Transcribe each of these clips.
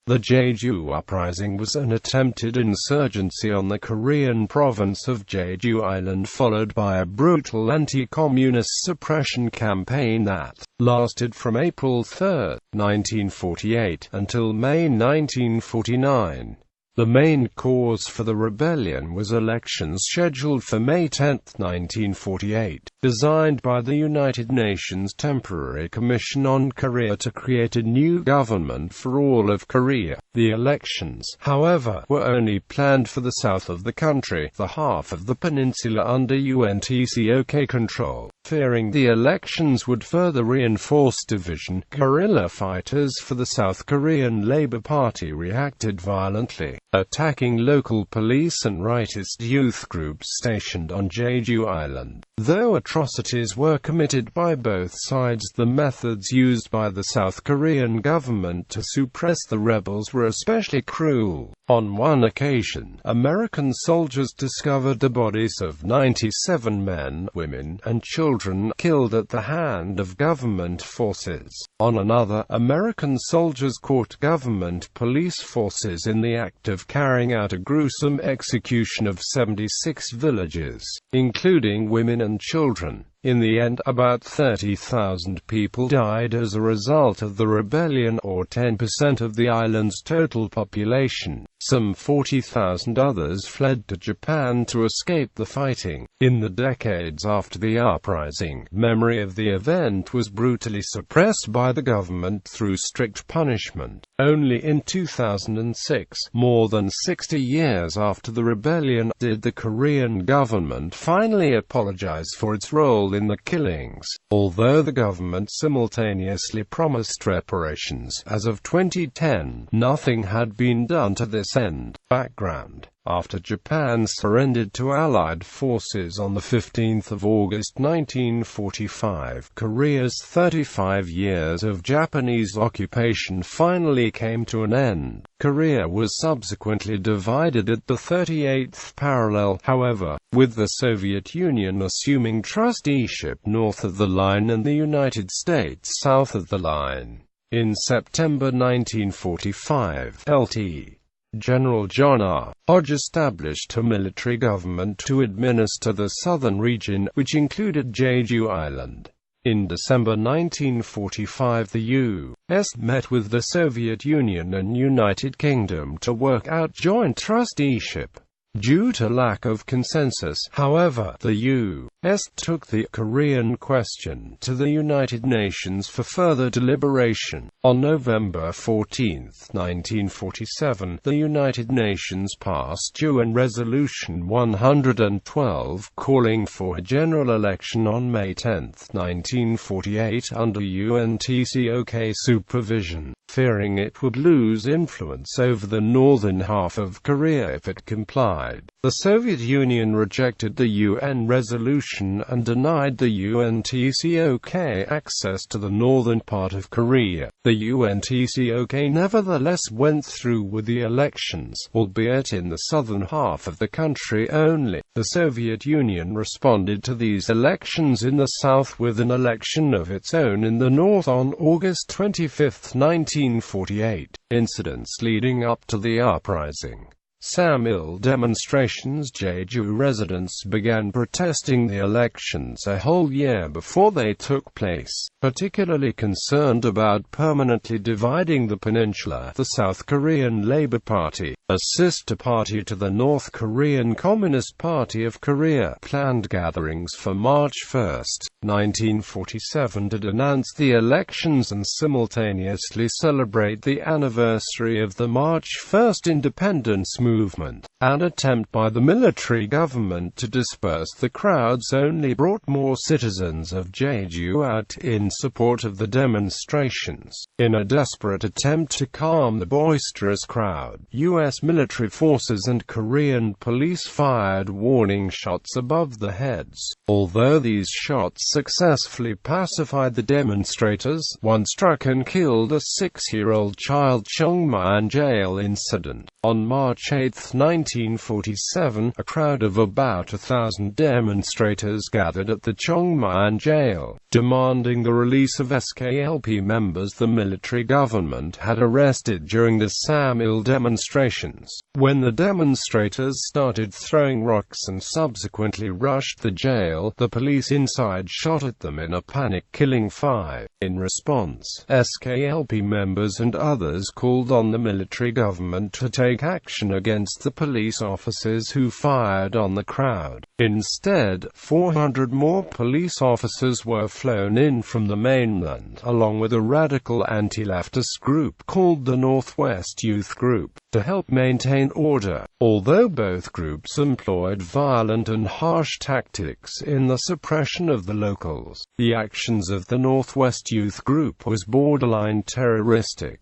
The Jeju Uprising was an attempted insurgency on the Korean province of Jeju Island, followed by a brutal anti-communist suppression campaign that lasted from April 3, 1948, until May 1949. The main cause for the rebellion was elections scheduled for May 10, 1948, designed by the United Nations Temporary Commission on Korea to create a new government for all of Korea. The elections, however, were only planned for the south of the country, the half of the peninsula under UNTCOK control. Fearing the elections would further reinforce division, guerrilla fighters for the South Korean Labour Party reacted violently, attacking local police and rightist youth groups stationed on Jeju Island. Though atrocities were committed by both sides, the methods used by the South Korean government to suppress the rebels were especially cruel. On one occasion, American soldiers discovered the bodies of 97 men, women, and children killed at the hand of government forces. On another, American soldiers caught government police forces in the act of carrying out a gruesome execution of 76 villagers, including women and children. In the end, about 30,000 people died as a result of the rebellion, or 10% of the island's total population. Some 40,000 others fled to Japan to escape the fighting. In the decades after the uprising, memory of the event was brutally suppressed by the government through strict punishment. Only in 2006, more than 60 years after the rebellion, did the Korean government finally apologize for its role in the killings, although the government simultaneously promised reparations. As of 2010, nothing had been done to this end. Background: after Japan surrendered to Allied forces on 15 August 1945, Korea's 35 years of Japanese occupation finally came to an end. Korea was subsequently divided at the 38th parallel, however, with the Soviet Union assuming trusteeship north of the line and the United States south of the line. In September 1945, Lt. General John R. Hodge established a military government to administer the southern region, which included Jeju Island. In December 1945, the U.S. met with the Soviet Union and United Kingdom to work out joint trusteeship. Due to lack of consensus, however, the U.S. took the Korean question to the United Nations for further deliberation. On November 14, 1947, the United Nations passed UN Resolution 112 calling for a general election on May 10, 1948 under UNTCOK supervision, fearing it would lose influence over the northern half of Korea if it complied. The Soviet Union rejected the UN resolution and denied the UNTCOK access to the northern part of Korea. The UNTCOK nevertheless went through with the elections, albeit in the southern half of the country only. The Soviet Union responded to these elections in the south with an election of its own in the north on August 25, 1948. Incidents leading up to the uprising. Samil demonstrations. Jeju residents began protesting the elections a whole year before they took place, particularly concerned about permanently dividing the peninsula. The South Korean Labour Party, a sister party to the North Korean Communist Party of Korea, planned gatherings for March 1, 1947 to denounce the elections and simultaneously celebrate the anniversary of the March 1 independence movement. An attempt by the military government to disperse the crowds only brought more citizens of Jeju out in support of the demonstrations. In a desperate attempt to calm the boisterous crowd, U.S. military forces and Korean police fired warning shots above the heads. Although these shots successfully pacified the demonstrators, one struck and killed a 6-year-old child. Cheongman jail incident. On March 8, 19 1947, a crowd of about 1,000 demonstrators gathered at the Chongmyan jail, demanding the release of SKLP members the military government had arrested during the Samil demonstrations. When the demonstrators started throwing rocks and subsequently rushed the jail, the police inside shot at them in a panic, killing 5. In response, SKLP members and others called on the military government to take action against the police officers who fired on the crowd. Instead, 400 more police officers were flown in from the mainland, along with a radical anti-leftist group called the Northwest Youth Group, to help maintain order. Although both groups employed violent and harsh tactics in the suppression of the locals, the actions of the Northwest Youth Group was borderline terroristic.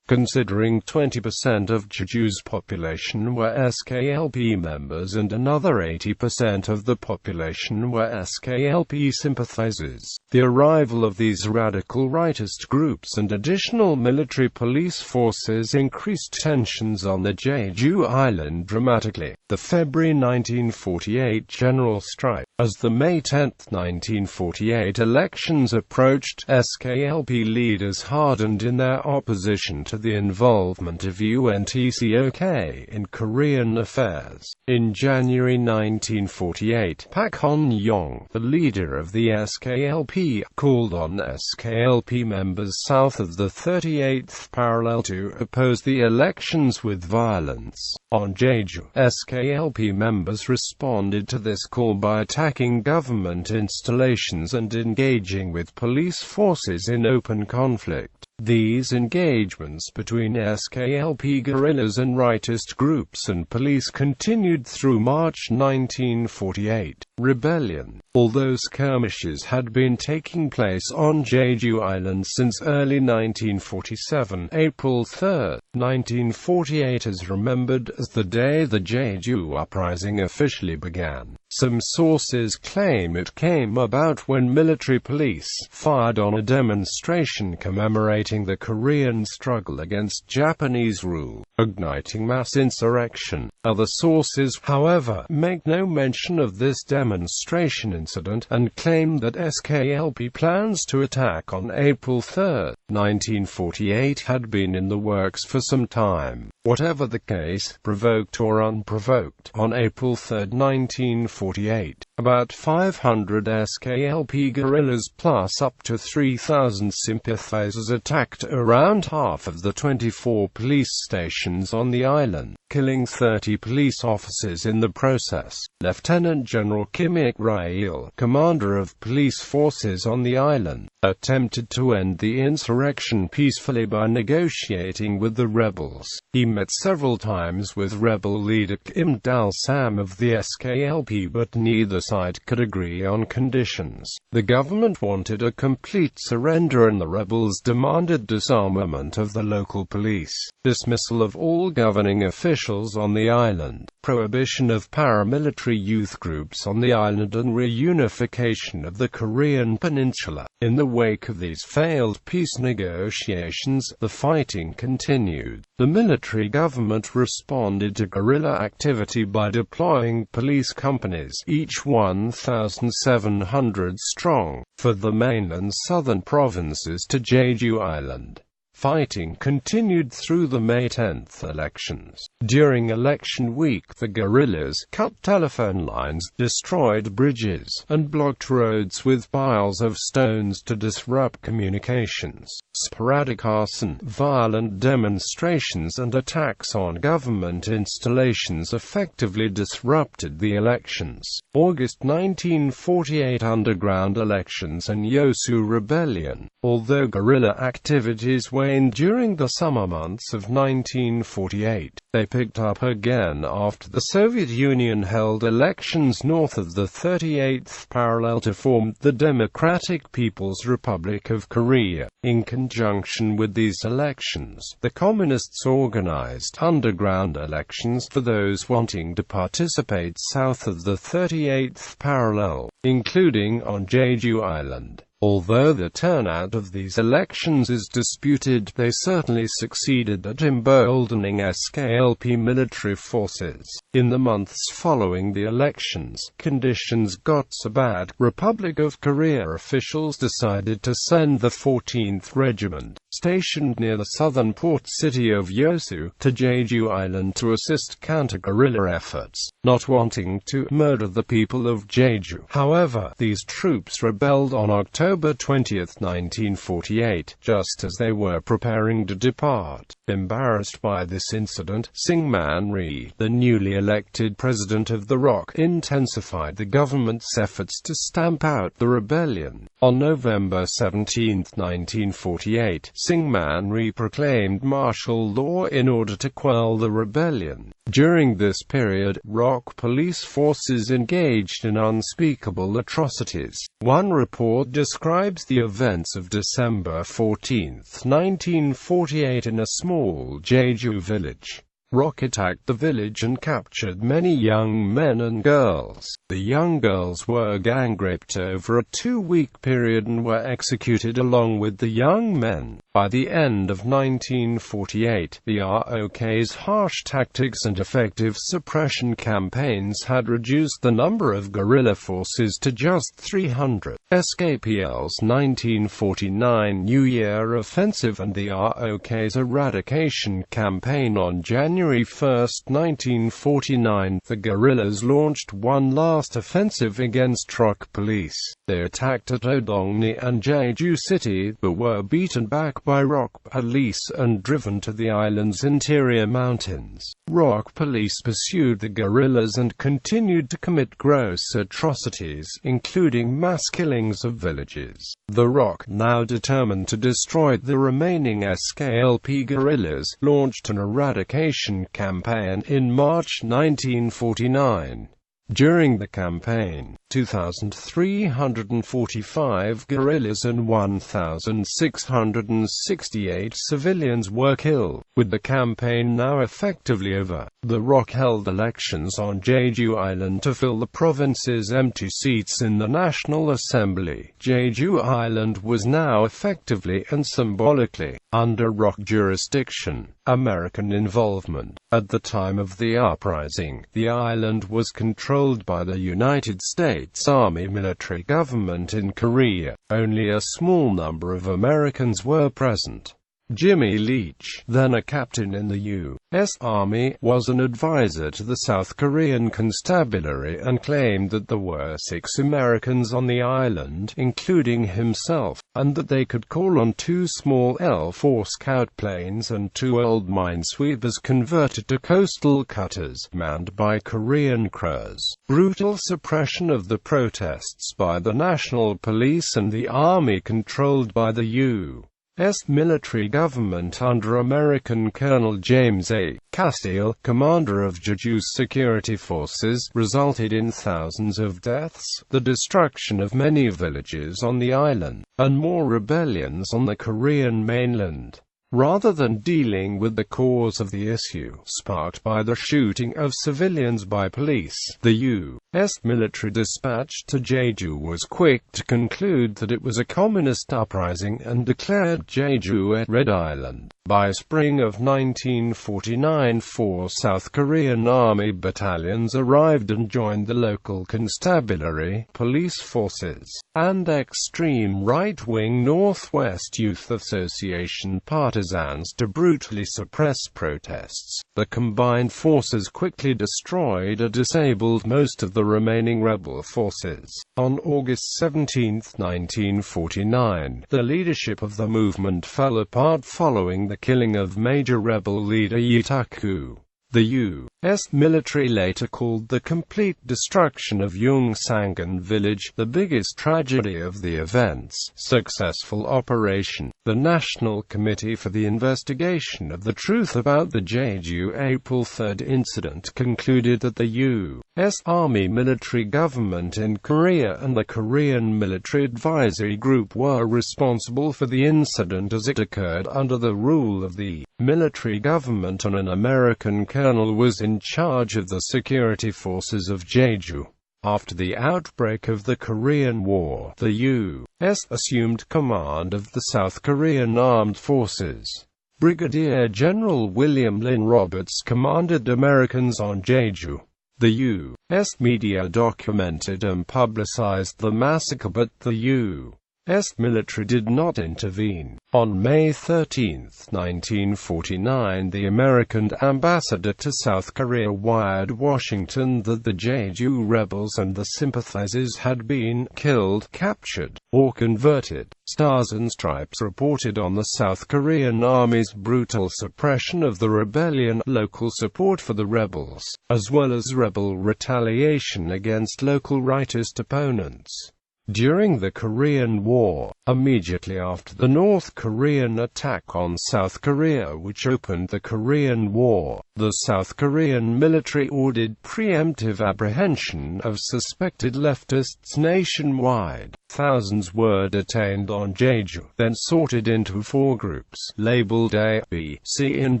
Considering 20% of Jeju's population were SKLP members and another 80% of the population were SKLP sympathizers, the arrival of these radical rightist groups and additional military police forces increased tensions on the Jeju Island dramatically. The February 1948 general strike. As the May 10, 1948 elections approached, SKLP leaders hardened in their opposition to the involvement of UNTCOK in Korean affairs. In January 1948, Pak Hon-yong, the leader of the SKLP, called on SKLP members south of the 38th parallel to oppose the elections with violence. On Jeju, SKLP members responded to this call by attacking government installations and engaging with police forces in open conflict. These engagements between SKLP guerrillas and rightist groups and police continued through March 1948. Rebellion. Although skirmishes had been taking place on Jeju Island since early 1947, April 3, 1948 is remembered as the day the Jeju Uprising officially began. Some sources claim it came about when military police fired on a demonstration commemorating the Korean struggle against Japanese rule, igniting mass insurrection. Other sources, however, make no mention of this demonstration incident, and claim that SKLP plans to attack on April 3, 1948 had been in the works for some time. Whatever the case, provoked or unprovoked, on April 3, 1948, about 500 SKLP guerrillas plus up to 3,000 sympathizers attacked around half of the 24 police stations on the island, killing 30 police officers in the process. Lieutenant General Kim Ik-rail, commander of police forces on the island, attempted to end the insurrection peacefully by negotiating with the rebels. He met several times with rebel leader Kim Dal-sam of the SKLP, but neither side could agree on conditions. The government wanted a complete surrender and the rebels demanded disarmament of the local police, dismissal of all governing officials on the island, prohibition of paramilitary youth groups on the island and reunification of the Korean peninsula. In the wake of these failed peace negotiations, the fighting continued. The military government responded to guerrilla activity by deploying police companies, each 1,700 strong, for the main and southern provinces to Jeju Island. Fighting continued through the May 10 elections. During election week, the guerrillas cut telephone lines, destroyed bridges, and blocked roads with piles of stones to disrupt communications. Sporadic arson, violent demonstrations and attacks on government installations effectively disrupted the elections. August 1948 underground elections and Yasu rebellion. Although guerrilla activities waned during the summer months of 1948, they picked up again after the Soviet Union held elections north of the 38th parallel to form the Democratic People's Republic of Korea. In conjunction with these elections, the Communists organized underground elections for those wanting to participate south of the 38th parallel, including on Jeju Island. Although the turnout of these elections is disputed, they certainly succeeded at emboldening SKLP military forces. In the months following the elections, conditions got so bad, Republic of Korea officials decided to send the 14th Regiment, stationed near the southern port city of Yasu, to Jeju Island to assist counter-guerrilla efforts, not wanting to murder the people of Jeju. However, these troops rebelled on October 20, 1948, just as they were preparing to depart. Embarrassed by this incident, Syngman Rhee, the newly elected president of the ROK, intensified the government's efforts to stamp out the rebellion. On November 17, 1948, Syngman Rhee proclaimed martial law in order to quell the rebellion. During this period, ROK police forces engaged in unspeakable atrocities. One report describes the events of December 14, 1948 in a small Jeju village. ROK attacked the village and captured many young men and girls. The young girls were gang-raped over a 2-week period and were executed along with the young men. By the end of 1948, the ROK's harsh tactics and effective suppression campaigns had reduced the number of guerrilla forces to just 300. SKPL's 1949 New Year offensive and the ROK's Eradication Campaign on January 1, 1949, the guerrillas launched one last offensive against ROK police. They attacked at Odongni and Jeju City, but were beaten back by ROK police and driven to the island's interior mountains. ROK police pursued the guerrillas and continued to commit gross atrocities, including mass killings of villages. The ROK, now determined to destroy the remaining SKLP guerrillas, launched an eradication campaign in March 1949. During the campaign, 2,345 guerrillas and 1,668 civilians were killed. With the campaign now effectively over, the ROK held elections on Jeju Island to fill the province's empty seats in the National Assembly. Jeju Island was now effectively and symbolically under ROK jurisdiction. American involvement. At the time of the uprising, the island was controlled by the United States Army military government in Korea. Only a small number of Americans were present. Jimmy Leach, then a captain in the U.S. Army, was an advisor to the South Korean constabulary and claimed that there were 6 Americans on the island, including himself, and that they could call on 2 small L-4 scout planes and 2 old minesweepers converted to coastal cutters, manned by Korean crews. Brutal suppression of the protests by the National Police and the Army controlled by the U.S. military government under American Colonel James A. Castile, commander of Jeju's security forces, resulted in thousands of deaths, the destruction of many villages on the island, and more rebellions on the Korean mainland. Rather than dealing with the cause of the issue, sparked by the shooting of civilians by police, the U.S. military dispatch to Jeju was quick to conclude that it was a communist uprising and declared Jeju a red island. By spring of 1949, 4 South Korean Army battalions arrived and joined the local constabulary, police forces, and extreme right-wing Northwest Youth Association partisans to brutally suppress protests. The combined forces quickly destroyed or disabled most of the remaining rebel forces. On August 17, 1949, the leadership of the movement fell apart following the killing of major rebel leader Yasu. The U.S. military later called the complete destruction of Yongsangan village the biggest tragedy of the event's successful operation. The National Committee for the Investigation of the Truth about the Jeju April 3 incident concluded that the U.S. Army military government in Korea and the Korean Military Advisory Group were responsible for the incident as it occurred under the rule of the military government, and an American colonel was in charge of the security forces of Jeju. After the outbreak of the Korean War, the U.S. assumed command of the South Korean Armed Forces. Brigadier General William Lynn Roberts commanded Americans on Jeju. The U.S. media documented and publicized the massacre, but the U.S. military did not intervene. On May 13, 1949, the American ambassador to South Korea wired Washington that the Jeju rebels and the sympathizers had been killed, captured, or converted. Stars and Stripes reported on the South Korean Army's brutal suppression of the rebellion, local support for the rebels, as well as rebel retaliation against local rightist opponents. During the Korean War, immediately after the North Korean attack on South Korea which opened the Korean War, the South Korean military ordered preemptive apprehension of suspected leftists nationwide. Thousands were detained on Jeju, then sorted into 4 groups, labeled A, B, C and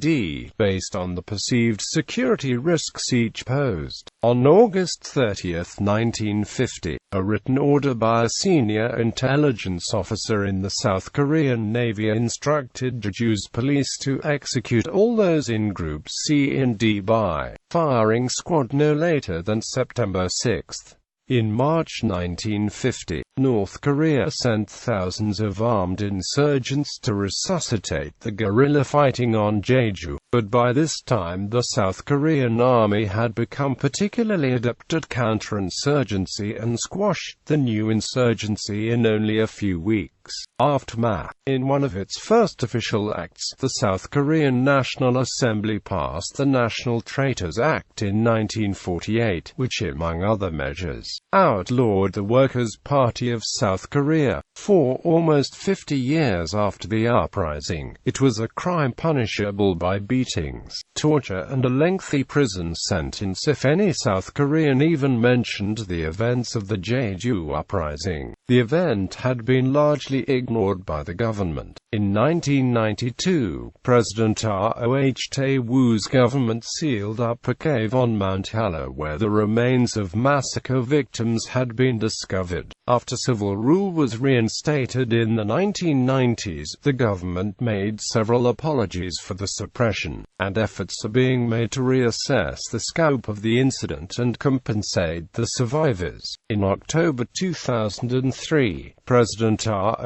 D, based on the perceived security risks each posed. On August 30, 1950, a written order by a senior intelligence officer in the South Korean Navy instructed Jeju's police to execute all those in Groups C and D by firing squad no later than September 6. In March 1950, North Korea sent thousands of armed insurgents to resuscitate the guerrilla fighting on Jeju, but by this time the South Korean army had become particularly adept at counterinsurgency and squashed the new insurgency in only a few weeks. Aftermath. In one of its first official acts, the South Korean National Assembly passed the National Traitors Act in 1948, which, among other measures, outlawed the Workers' Party of South Korea. For almost 50 years after the uprising, it was a crime punishable by beatings, torture and a lengthy prison sentence if any South Korean even mentioned the events of the Jeju Uprising. The event had been largely ignored by the government. In 1992, President Roh Tae-woo's government sealed up a cave on Mount Halla where the remains of massacre victims had been discovered. After civil rule was reinstated in the 1990s, the government made several apologies for the suppression, and efforts are being made to reassess the scope of the incident and compensate the survivors. In October 2003, President Roh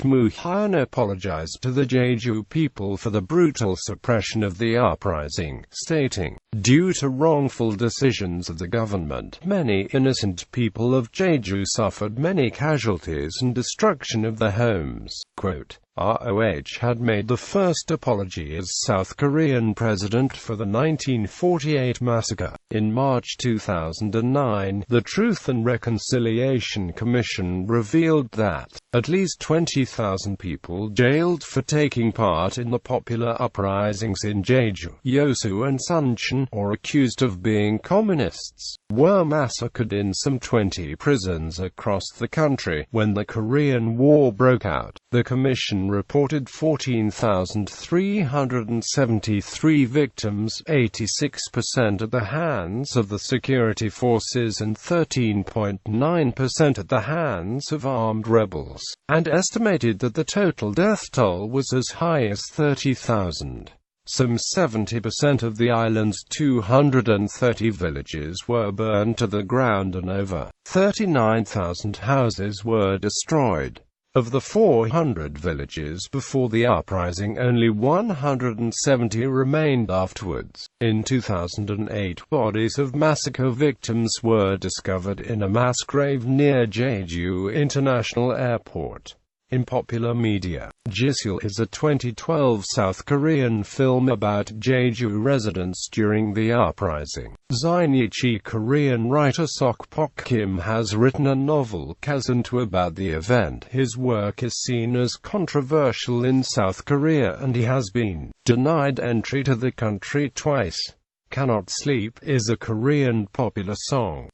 Moo-hyun apologized to the Jeju people for the brutal suppression of the uprising, stating, "Due to wrongful decisions of the government, many innocent people of Jeju suffered many casualties and destruction of their homes." Quote, Roh had made the first apology as South Korean president for the 1948 massacre. In March 2009, the Truth and Reconciliation Commission revealed that at least 20,000 people jailed for taking part in the popular uprisings in Jeju, Yasu and Suncheon, or accused of being communists, were massacred in some 20 prisons across the country. When the Korean War broke out, the commission reported 14,373 victims, 86% at the hands of the security forces and 13.9% at the hands of armed rebels, and estimated that the total death toll was as high as 30,000. Some 70% of the island's 230 villages were burned to the ground and over 39,000 houses were destroyed. Of the 400 villages before the uprising, only 170 remained afterwards. In 2008, bodies of massacre victims were discovered in a mass grave near Jeju International Airport. In popular media, Jeju is a 2012 South Korean film about Jeju residents during the uprising. Zainichi Korean writer Sok Pok Kim has written a novel Kazuntu about the event. His work is seen as controversial in South Korea and he has been denied entry to the country twice. Cannot Sleep is a Korean popular song.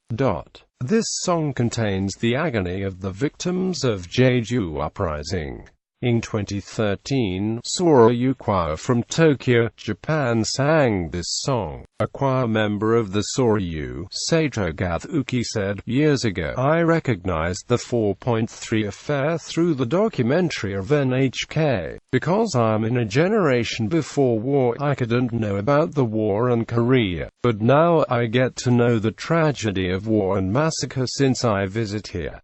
This song contains the agony of the victims of Jeju Uprising. In 2013, Soryu choir from Tokyo, Japan sang this song. A choir member of the Soryu, Sato Gathuki, said, "Years ago, I recognized the 4.3 affair through the documentary of NHK. Because I'm in a generation before war, I couldn't know about the war and Korea. But now I get to know the tragedy of war and massacre since I visit here."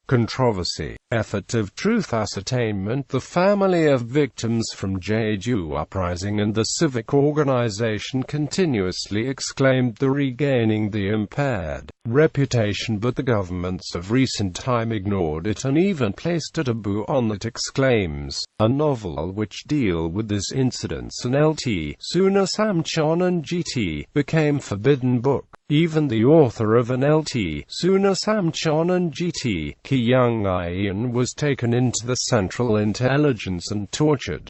Controversy. Effort of truth ascertainment. The family of victims from Jeju Uprising and the civic organization continuously exclaimed the regaining the impaired reputation, but the governments of recent time ignored it and even placed a taboo on it. Exclaims. A novel which deal with this incidents and LT, Suna Samchon and GT, became forbidden book. Even the author of an LT, Suna Samchon and GT, Ki Young-ian, was taken into the Central Intelligence and tortured.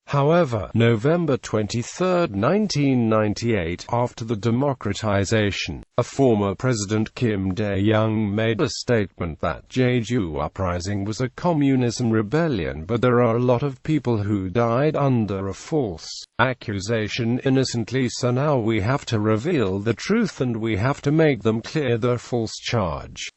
However, November 23, 1998, after the democratization, a former President Kim Dae-jung made a statement that Jeju Uprising was a communism rebellion, but there are a lot of people who died under a false accusation innocently, so now we have to reveal the truth and we have to make them clear their false charge.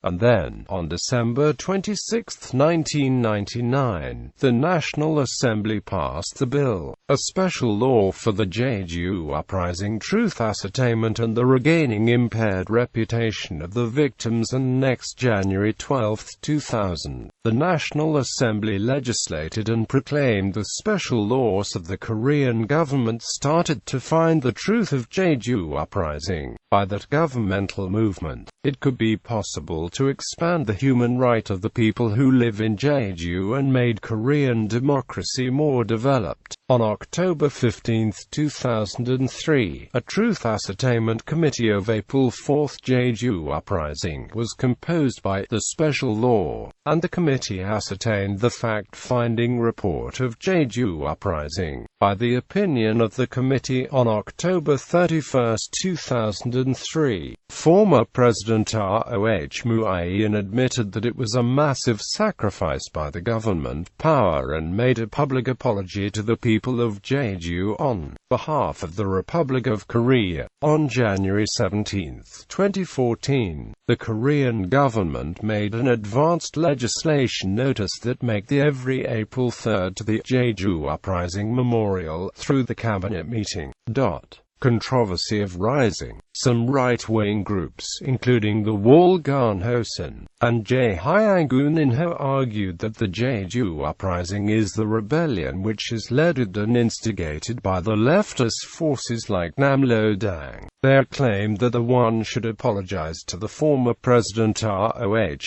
And then, on December 26, 1999, the National Assembly passed the bill, a special law for the Jeju Uprising truth ascertainment and the regaining impaired reputation of the victims, and next January 12, 2000, the National Assembly legislated and proclaimed the special laws of the Korean government started to find the truth of Jeju Uprising. By that governmental movement, it could be possible to expand the human right of the people who live in Jeju and made Korean democracy more developed. On October 15, 2003, a Truth Ascertainment Committee of April 4 Jeju Uprising was composed by the special law, and the committee ascertained the fact-finding report of Jeju Uprising. By the opinion of the committee on October 31, 2003, former President Roh Moo-ae-in admitted that it was a massive sacrifice by the government power and made a public apology to the people of Jeju on behalf of the Republic of Korea. On January 17, 2014, the Korean government made an advanced legislation notice that make the every April 3 to the Jeju Uprising Memorial through the cabinet meeting. Controversy of rising. Some right-wing groups, including the Walgan Hosen and Jae-hyangun-inho, argued that the Jeju Uprising is the rebellion which is led and instigated by the leftist forces like Namlo-dang. They claimed that the one should apologize to the former President Roh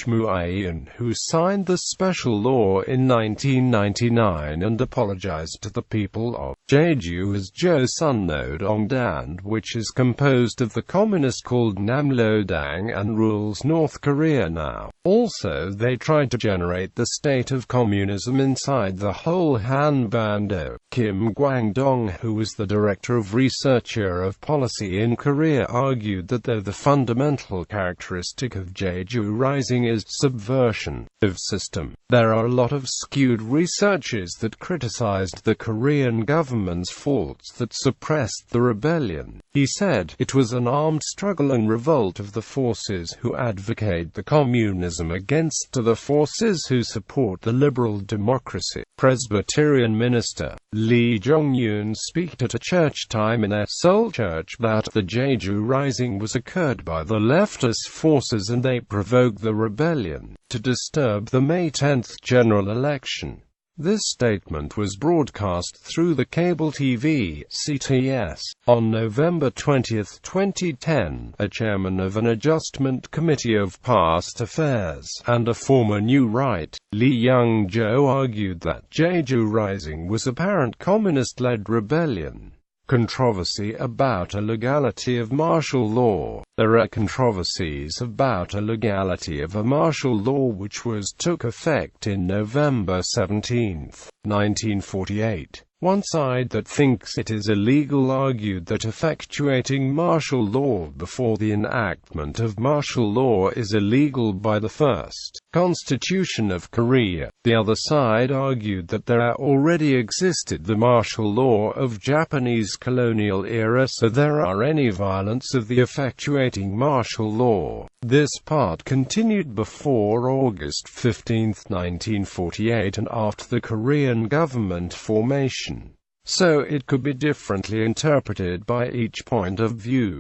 Moo-ae-in, who signed the special law in 1999, and apologized to the people of Jeju as Joseon-no-dongdan, which is composed of the communist called Namlo-dang and rules North Korea now. Also, they tried to generate the state of communism inside the whole Hanbando. Kim Gwang-dong, who was the director of researcher of policy in Korea, argued that though the fundamental characteristic of Jeju Rising is subversion of system, there are a lot of skewed researchers that criticized the Korean government's faults that suppressed the rebellion. He said, "It was an armed struggle and revolt of the forces who advocate the communism against the forces who support the liberal democracy." Presbyterian minister Lee Jong-yoon speak at a church time in Seoul Church that the Jeju Rising was occurred by the leftist forces and they provoked the rebellion to disturb the May 10 general election. This statement was broadcast through the cable TV CTS. On November 20, 2010, a chairman of an adjustment committee of past affairs and a former New Right, Lee Young-jo, argued that Jeju Rising was apparent communist-led rebellion. Controversy about a legality of martial law. There are controversies about a legality of a martial law which took effect in November 17, 1948, One side that thinks it is illegal argued that effectuating martial law before the enactment of martial law is illegal by the first Constitution of Korea. The other side argued that there already existed the martial law of Japanese colonial era, so there are any violence of the effectuating martial law. This part continued before August 15, 1948 and after the Korean government formation, so it could be differently interpreted by each point of view.